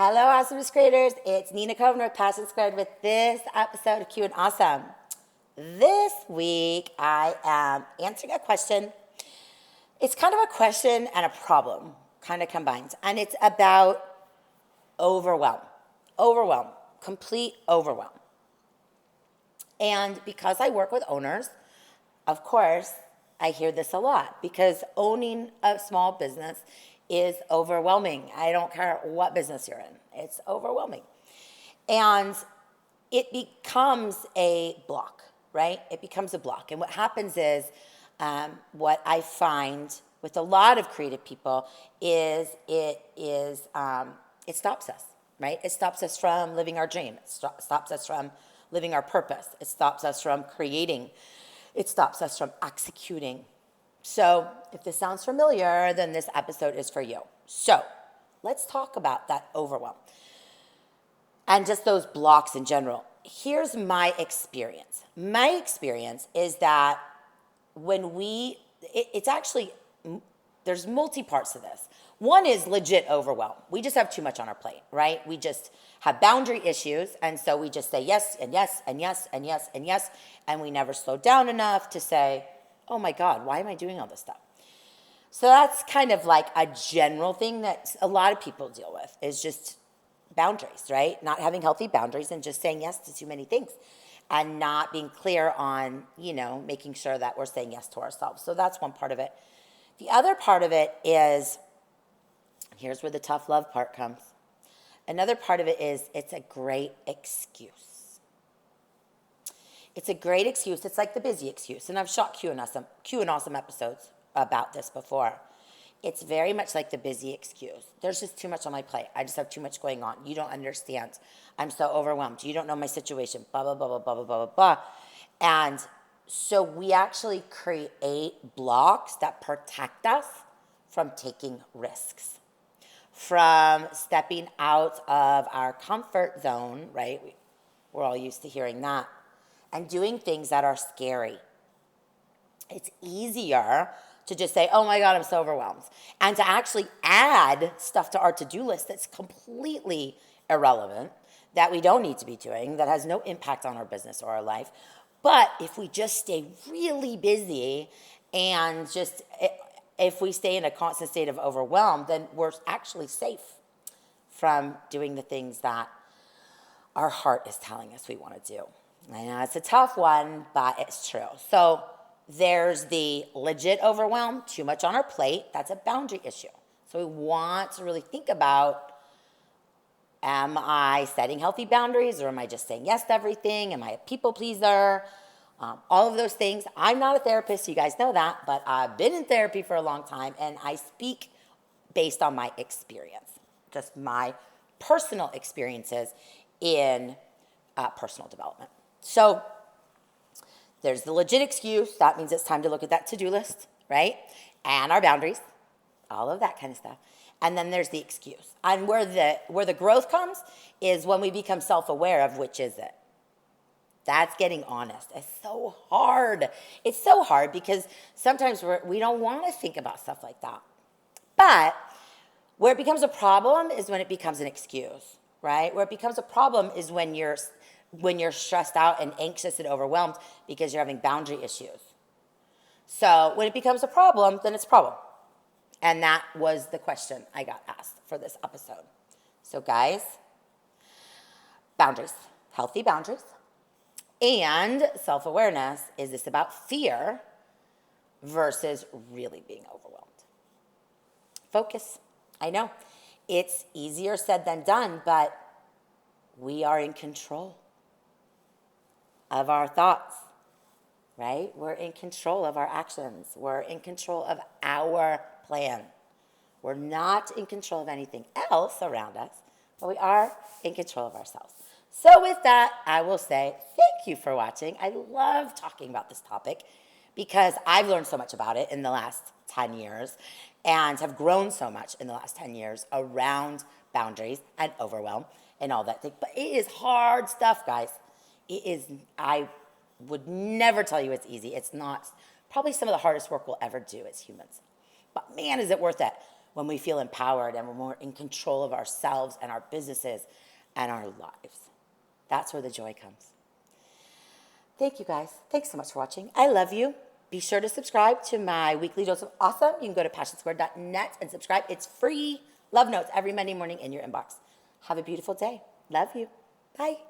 Hello, Awesomeness creators. It's Nina Coven with Passion Squared with this episode of QandAwesome. This week, I am answering a question. It's kind of a question and a problem, kind of combined. And it's about overwhelm. Overwhelm. Complete overwhelm. And because I work with owners, of course, I hear this a lot because owning a small business is overwhelming. I don't care what business you're in. It's overwhelming. And it becomes a block, right? It becomes a block. And what happens is, what I find with a lot of creative people is it stops us, right? It stops us from living our dream. It stops us from living our purpose. It stops us from creating. It stops us from executing. So if this sounds familiar, then this episode is for you. So let's talk about that overwhelm and just those blocks in general. Here's my experience. My experience is that when it's actually, there's multi-parts to this. One is legit overwhelm. We just have too much on our plate, right? We just have boundary issues, and so we just say yes and yes and yes and yes and yes, and we never slow down enough to say, oh my God, why am I doing all this stuff? So that's kind of like a general thing that a lot of people deal with is just boundaries, right? Not having healthy boundaries and just saying yes to too many things and not being clear on, making sure that we're saying yes to ourselves. So that's one part of it. The other part of it is, here's where the tough love part comes. Another part of it is it's a great excuse. It's a great excuse. It's like the busy excuse. And I've shot QandAwesome episodes about this before. It's very much like the busy excuse. There's just too much on my plate. I just have too much going on. You don't understand. I'm so overwhelmed. You don't know my situation. Blah, blah, blah, blah, blah, blah, blah, blah. And so we actually create blocks that protect us from taking risks, from stepping out of our comfort zone, right? We're all used to hearing that. And doing things that are scary. It's easier to just say, oh my God, I'm so overwhelmed. And to actually add stuff to our to-do list that's completely irrelevant, that we don't need to be doing, that has no impact on our business or our life. But if we just stay really busy and if we stay in a constant state of overwhelm, then we're actually safe from doing the things that our heart is telling us we want to do. I know it's a tough one, but it's true. So there's the legit overwhelm, too much on our plate. That's a boundary issue. So we want to really think about, am I setting healthy boundaries or am I just saying yes to everything? Am I a people pleaser? All of those things. I'm not a therapist, you guys know that, but I've been in therapy for a long time and I speak based on my experience, just my personal experiences in personal development. So there's the legit excuse. That means it's time to look at that to-do list, right? And our boundaries, all of that kind of stuff. And then there's the excuse. And where the growth comes is when we become self-aware of which is it. That's getting honest. It's so hard. It's so hard because sometimes we don't want to think about stuff like that. But where it becomes a problem is when it becomes an excuse, right? Where it becomes a problem is when you're stressed out and anxious and overwhelmed because you're having boundary issues. So when it becomes a problem, then it's a problem. And that was the question I got asked for this episode. So guys, boundaries, healthy boundaries, and self-awareness. Is this about fear versus really being overwhelmed? Focus. I know it's easier said than done, but we are in control of our thoughts, right? We're in control of our actions. We're in control of our plan. We're not in control of anything else around us, but we are in control of ourselves. So with that, I will say thank you for watching. I love talking about this topic because I've learned so much about it in the last 10 years and have grown so much in the last 10 years around boundaries and overwhelm and all that thing. But it is hard stuff, guys. It is, I would never tell you it's easy. It's not. Probably some of the hardest work we'll ever do as humans. But man, is it worth it. when we feel empowered and when we're in control of ourselves and our businesses and our lives. That's where the joy comes. Thank you guys. Thanks so much for watching. I love you. Be sure to subscribe to my weekly dose of awesome. You can go to passionsquared.net and subscribe. It's free. Love notes every Monday morning in your inbox. Have a beautiful day. Love you. Bye.